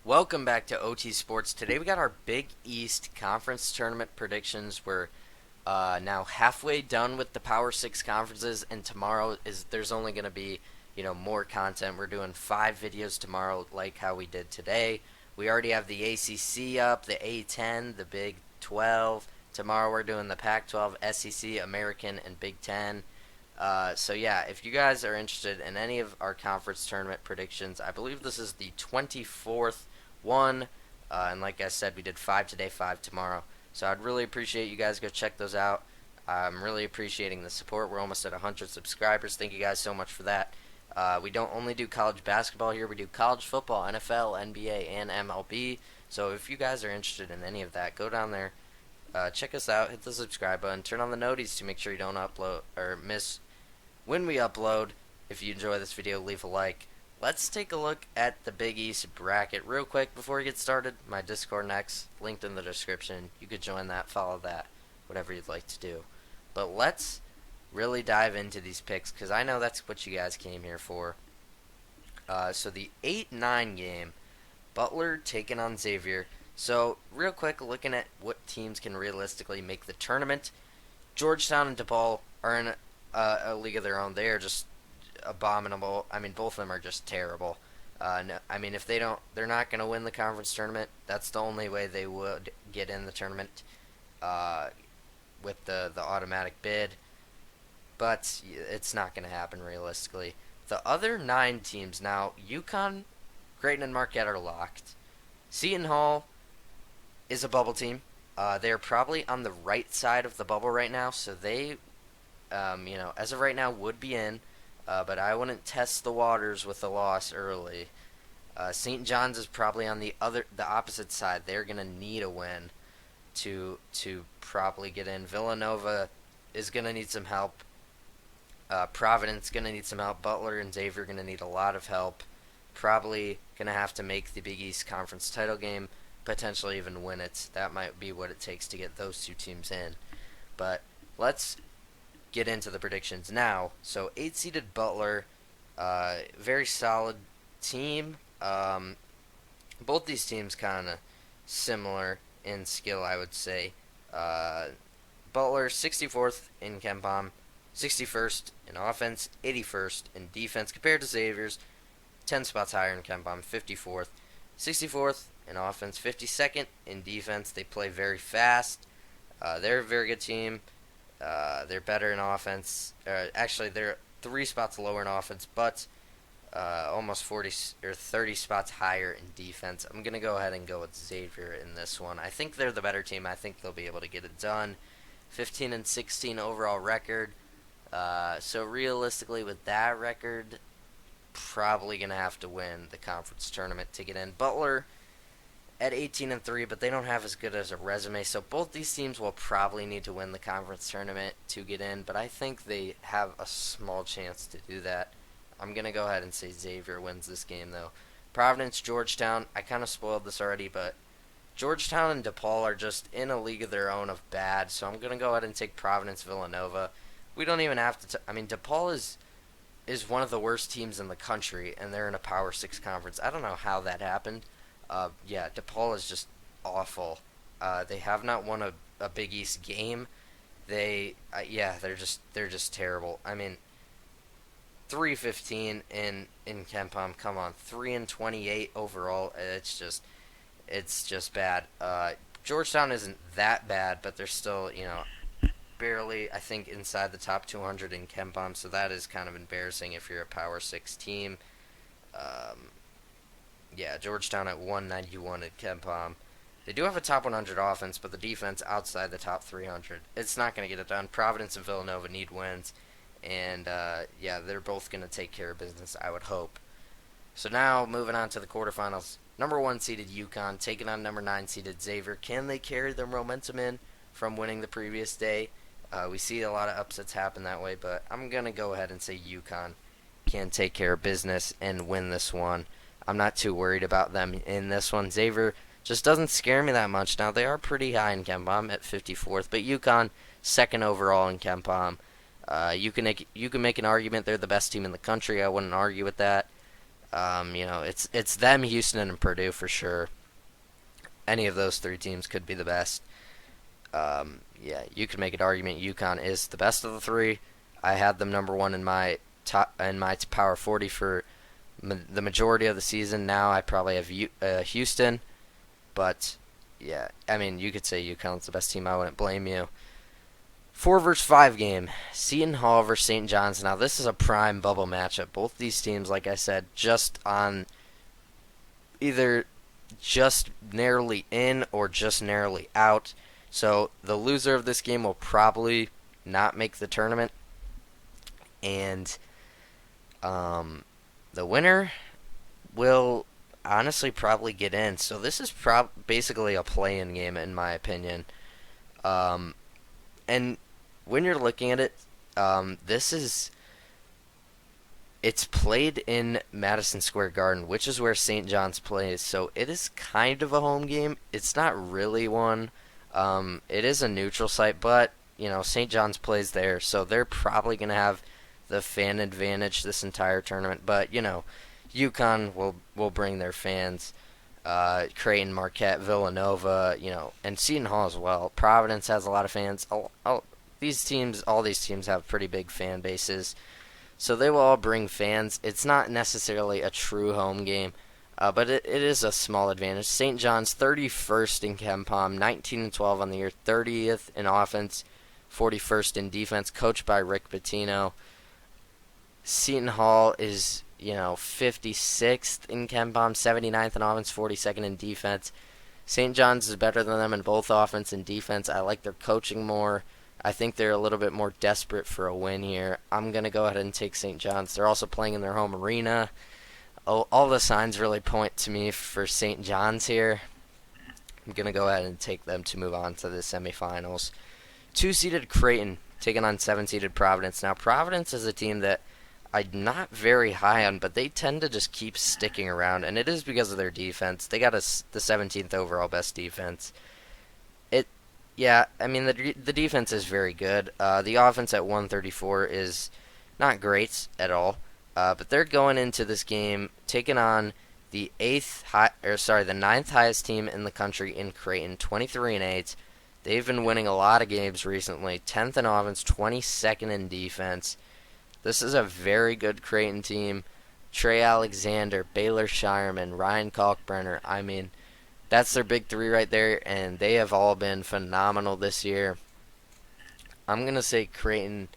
Welcome back to OT Sports. Today we got our Big East Conference Tournament predictions. We're now halfway done with the Power Six conferences, and tomorrow there's only going to be more content. We're doing 5 videos tomorrow, like how we did today. We already have the ACC up, the A10, the Big 12. Tomorrow we're doing the Pac-12, SEC, American, and Big 10. So yeah, if you guys are interested in any of our conference tournament predictions, I believe this is the 24th one, and like I said, we did 5 today, 5 tomorrow. So I'd really appreciate you guys go check those out. I'm really appreciating the support. We're almost at 100 subscribers. Thank you guys so much for that. We don't only do college basketball here, we do college football, NFL, NBA, and MLB. So if you guys are interested in any of that, go down there, check us out, hit the subscribe button, turn on the noties to make sure you don't upload or miss when we upload. If you enjoy this video, leave a like. Let's take a look at the Big East bracket real quick before we get started. My Discord next, linked in the description. You could join that, follow that, whatever you'd like to do. But let's really dive into these picks, because I know that's what you guys came here for. So the 8-9 game, Butler taking on Xavier. So real quick, looking at what teams can realistically make the tournament. Georgetown and DePaul are in a league of their own. They are just abominable. I mean, both of them are just terrible. No, I mean, if they're not going to win the conference tournament. That's the only way they would get in the tournament, with the automatic bid. But it's not going to happen realistically. The other 9 teams now, UConn, Creighton, and Marquette are locked. Seton Hall is a bubble team. They're probably on the right side of the bubble right now, so they, as of right now, would be in. But I wouldn't test the waters with a loss early. St. John's is probably on the opposite side. They're gonna need a win to probably get in. Villanova is gonna need some help. Providence gonna need some help. Butler and Xavier gonna need a lot of help. Probably gonna have to make the Big East Conference title game. Potentially even win it. That might be what it takes to get those 2 teams in. But let's get into the predictions now. So 8-seeded Butler, very solid team. Both these teams kind of similar in skill, I would say. Butler 64th in KenPom, 61st in offense, 81st in defense, compared to Xavier's 10 spots higher in KenPom, 54th, 64th in offense, 52nd in defense. They play very fast. They're a very good team. They're better in offense. Actually, they're 3 spots lower in offense, but almost 40 or 30 spots higher in defense. I'm going to go ahead and go with Xavier in this one. I think they're the better team. I think they'll be able to get it done. 15-16 overall record. So realistically, with that record, probably going to have to win the conference tournament to get in. Butler at 18-3, but they don't have as good as a resume, so both these teams will probably need to win the conference tournament to get in, but I think they have a small chance to do that. I'm going to go ahead and say Xavier wins this game, though. Providence, Georgetown, I kind of spoiled this already, but Georgetown and DePaul are just in a league of their own of bad, so I'm going to go ahead and take Providence, Villanova. We don't even have to, DePaul is one of the worst teams in the country, and they're in a Power 6 conference. I don't know how that happened. DePaul is just awful. They have not won a Big East game. They're just terrible. I mean, 3-15 in KenPom. Come on, 3-28 overall. It's just bad. Georgetown isn't that bad, but they're still barely, I think, inside the top 200 in KenPom. So that is kind of embarrassing if you're a Power 6 team. Georgetown at 191 at KenPom. They do have a top 100 offense, but the defense outside the top 300. It's not going to get it done. Providence and Villanova need wins, and they're both going to take care of business, I would hope. So now, moving on to the quarterfinals. Number 1 seeded UConn taking on number 9 seeded Xavier. Can they carry their momentum in from winning the previous day? We see a lot of upsets happen that way, but I'm going to go ahead and say UConn can take care of business and win this one. I'm not too worried about them in this one. Xavier just doesn't scare me that much. Now, they are pretty high in KenPom at 54th, but UConn, 2nd overall in KenPom. You can make an argument they're the best team in the country. I wouldn't argue with that. It's them, Houston, and Purdue for sure. Any of those three teams could be the best. Yeah, you could make an argument UConn is the best of the three. I had them number one in my Power 40 for the majority of the season. Now I probably have Houston, but yeah, I mean you could say UConn's the best team. I wouldn't blame you. 4 versus 5 game, Seton Hall versus St. John's. Now this is a prime bubble matchup. Both these teams, like I said, just on either just narrowly in or just narrowly out. So the loser of this game will probably not make the tournament, and the winner will honestly probably get in. So this is basically a play-in game in my opinion. And when you're looking at it, it's played in Madison Square Garden, which is where St. John's plays. So it is kind of a home game. It's not really one. It is a neutral site, but St. John's plays there, so they're probably going to have the fan advantage this entire tournament. But UConn will bring their fans. Creighton, Marquette, Villanova, and Seton Hall as well. Providence has a lot of fans. All these teams have pretty big fan bases, so they will all bring fans. It's not necessarily a true home game, but it is a small advantage. St. John's 31st in KenPom, 19-12 on the year, 30th in offense, 41st in defense, coached by Rick Pitino. Seton Hall is 56th in KenPom, 79th in offense, 42nd in defense. St. John's is better than them in both offense and defense. I like their coaching more. I think they're a little bit more desperate for a win here. I'm going to go ahead and take St. John's. They're also playing in their home arena. All the signs really point to me for St. John's here. I'm going to go ahead and take them to move on to the semifinals. 2-seeded Creighton taking on 7-seeded Providence. Now, Providence is a team that I'm not very high on, but they tend to just keep sticking around, and it is because of their defense. They got the 17th overall best defense. The defense is very good. The offense at 134 is not great at all, but they're going into this game taking on the ninth highest team in the country in Creighton, 23-8. They've been winning a lot of games recently. 10th in offense, 22nd in defense. This is a very good Creighton team. Trey Alexander, Baylor Shireman, Ryan Kalkbrenner. I mean, that's their big three right there, and they have all been phenomenal this year. I'm going to say Creighton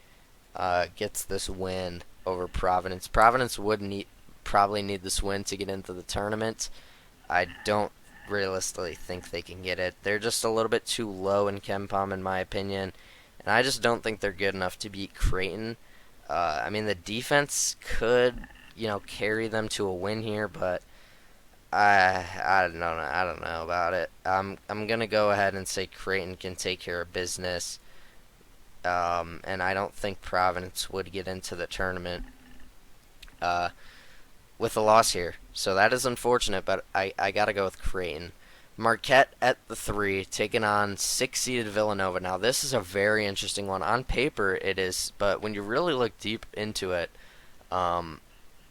gets this win over Providence. Providence would probably need this win to get into the tournament. I don't realistically think they can get it. They're just a little bit too low in KenPom, in my opinion, and I just don't think they're good enough to beat Creighton. The defense could, carry them to a win here, but I don't know. I don't know about it. I'm gonna go ahead and say Creighton can take care of business, and I don't think Providence would get into the tournament with a loss here. So that is unfortunate, but I gotta go with Creighton. Marquette at the 3, taking on 6-seeded Villanova. Now, this is a very interesting one. On paper, it is, but when you really look deep into it,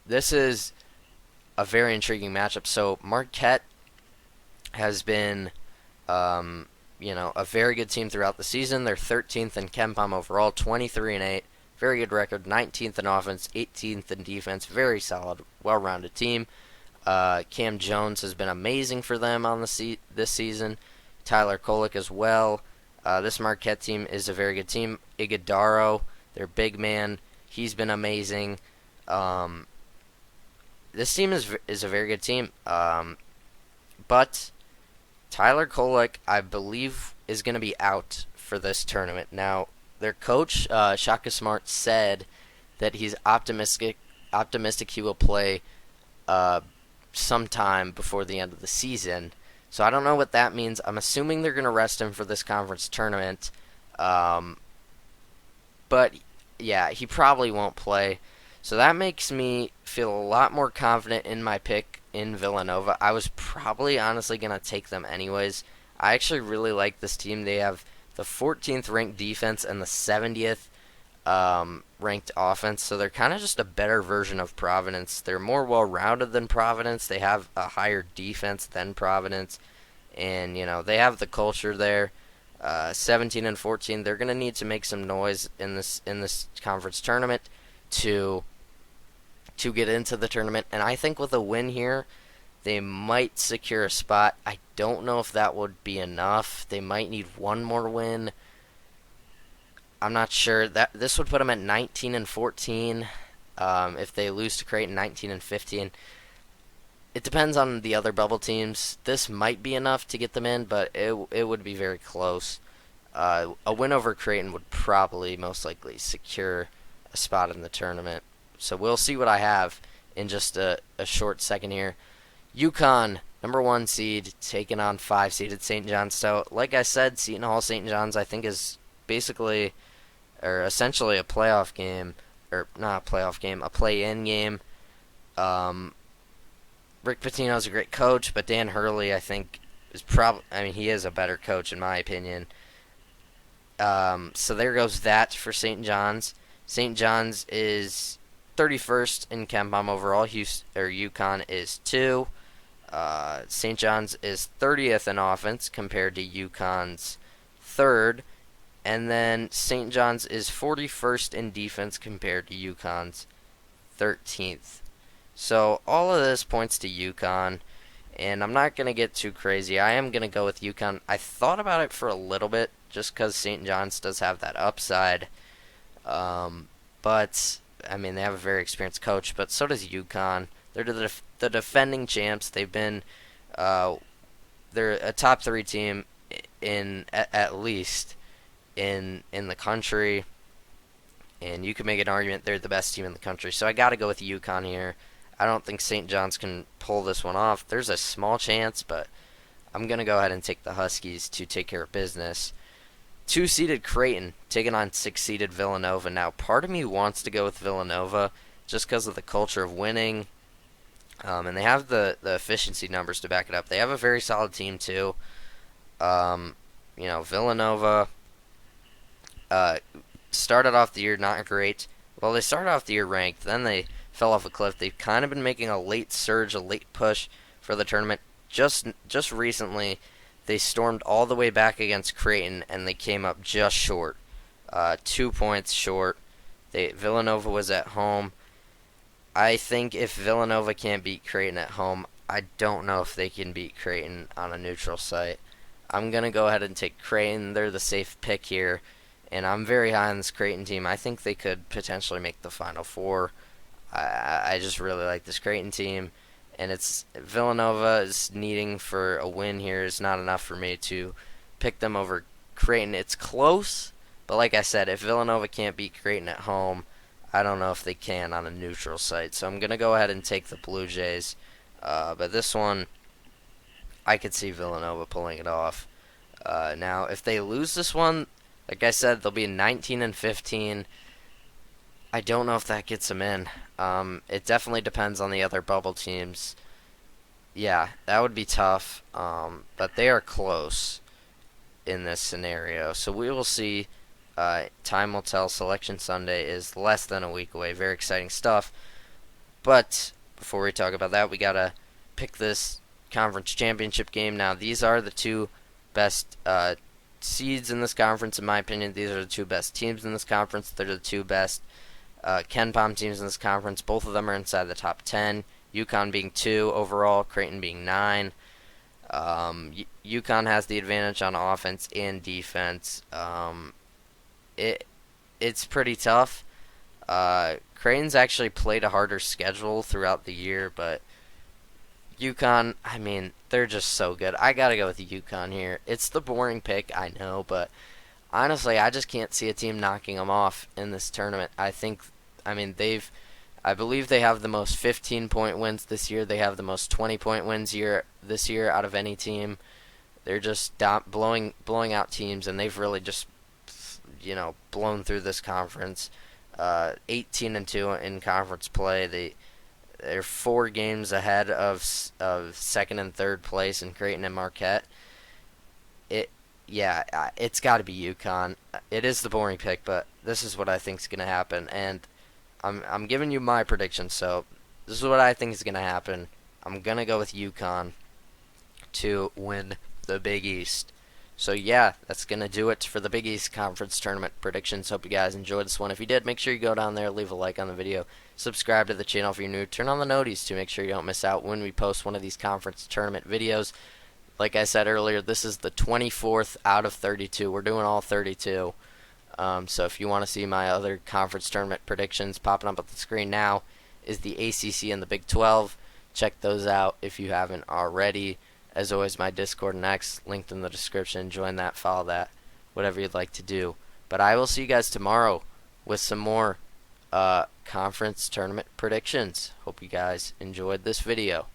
this is a very intriguing matchup. So, Marquette has been, a very good team throughout the season. They're 13th in KenPom overall, 23-8. Very good record, 19th in offense, 18th in defense. Very solid, well-rounded team. Cam Jones has been amazing for them on this season. Tyler Kolek as well. This Marquette team is a very good team. Iguodaro, their big man, he's been amazing. This team is a very good team. But Tyler Kolek, I believe, is going to be out for this tournament. Now, their coach, Shaka Smart, said that he's optimistic he will play sometime before the end of the season. So I don't know what that means. I'm assuming they're going to rest him for this conference tournament. But yeah, he probably won't play. So that makes me feel a lot more confident in my pick in Villanova. I was probably honestly going to take them anyways. I actually really like this team. They have the 14th ranked defense and the 70th ranked offense, so they're kind of just a better version of Providence. They're more well-rounded than Providence. They have a higher defense than Providence, and they have the culture there. 17 and 14, they're going to need to make some noise in this conference tournament to get into the tournament, and I think with a win here, they might secure a spot. I don't know if that would be enough. They might need one more win. I'm not sure. That this would put them at 19 and 14. If they lose to Creighton, 19 and 15. It depends on the other bubble teams. This might be enough to get them in, but it would be very close. A win over Creighton would probably most likely secure a spot in the tournament. So we'll see what I have in just a short second here. UConn, number 1 seed, taking on 5-seeded St. John's. So, like I said, Seton Hall St. John's I think is basically or essentially a playoff game, or not a playoff game, a play-in game. Rick Pitino's a great coach, but Dan Hurley I think is he is a better coach in my opinion. So there goes that for St. John's. St. John's is 31st in KenPom overall. UConn is 2. St. John's is 30th in offense compared to UConn's 3rd. And then St. John's is 41st in defense compared to UConn's 13th. So all of this points to UConn, and I'm not going to get too crazy. I am going to go with UConn. I thought about it for a little bit just because St. John's does have that upside. But, they have a very experienced coach, but so does UConn. They're the defending champs. They've been, they're a top 3 team at least in the country, and you can make an argument they're the best team in the country. So I got to go with UConn here. I don't think St. John's can pull this one off. There's a small chance, but I'm going to go ahead and take the Huskies to take care of business. 2-seeded Creighton taking on 6-seeded Villanova. Now, part of me wants to go with Villanova just because of the culture of winning, and they have the efficiency numbers to back it up. They have a very solid team, too. Villanova started off the year not great. Well, they started off the year ranked, then they fell off a cliff. They've kind of been making a late surge, a late push for the tournament. Just recently, they stormed all the way back against Creighton, and they came up just short, 2 points short. Villanova was at home. I think if Villanova can't beat Creighton at home, I don't know if they can beat Creighton on a neutral site. I'm going to go ahead and take Creighton. They're the safe pick here, and I'm very high on this Creighton team. I think they could potentially make the Final Four. I just really like this Creighton team, and it's Villanova is needing for a win here is not enough for me to pick them over Creighton. It's close, but like I said, if Villanova can't beat Creighton at home, I don't know if they can on a neutral site. So I'm going to go ahead and take the Blue Jays. But this one, I could see Villanova pulling it off. Now, if they lose this one, like I said, they'll be 19 and 15. I don't know if that gets them in. It definitely depends on the other bubble teams. Yeah, that would be tough. But they are close in this scenario. So we will see. Time will tell. Selection Sunday is less than a week away. Very exciting stuff. But before we talk about that, we got to pick this conference championship game. Now, these are the 2 best seeds in this conference, in my opinion. These are the 2 best teams in this conference. They're the 2 best KenPom teams in this conference. Both of them are inside the top 10. UConn being 2 overall, Creighton being 9. UConn has the advantage on offense and defense. It's pretty tough. Creighton's actually played a harder schedule throughout the year, but UConn, they're just so good. I gotta go with UConn here. It's the boring pick, I know, but honestly, I just can't see a team knocking them off in this tournament. I believe they have the most 15-point wins this year. They have the most 20-point wins this year out of any team. They're just blowing out teams, and they've really just, blown through this conference. 18-2 in conference play. They're 4 games ahead of second and third place in Creighton and Marquette. It's got to be UConn. It is the boring pick, but this is what I think is gonna happen, and I'm giving you my prediction. So this is what I think is gonna happen. I'm gonna go with UConn to win the Big East. So yeah, that's gonna do it for the Big East Conference Tournament predictions. Hope you guys enjoyed this one. If you did, make sure you go down there, leave a like on the video, subscribe to the channel if you're new, turn on the noties to make sure you don't miss out when we post one of these conference tournament videos. Like I said earlier, this is the 24th out of 32. We're doing all 32. So if you want to see my other conference tournament predictions popping up at the screen now, is the ACC and the Big 12. Check those out if you haven't already. As always, my Discord and X linked in the description. Join that, follow that, whatever you'd like to do. But I will see you guys tomorrow with some more conference tournament predictions. Hope you guys enjoyed this video.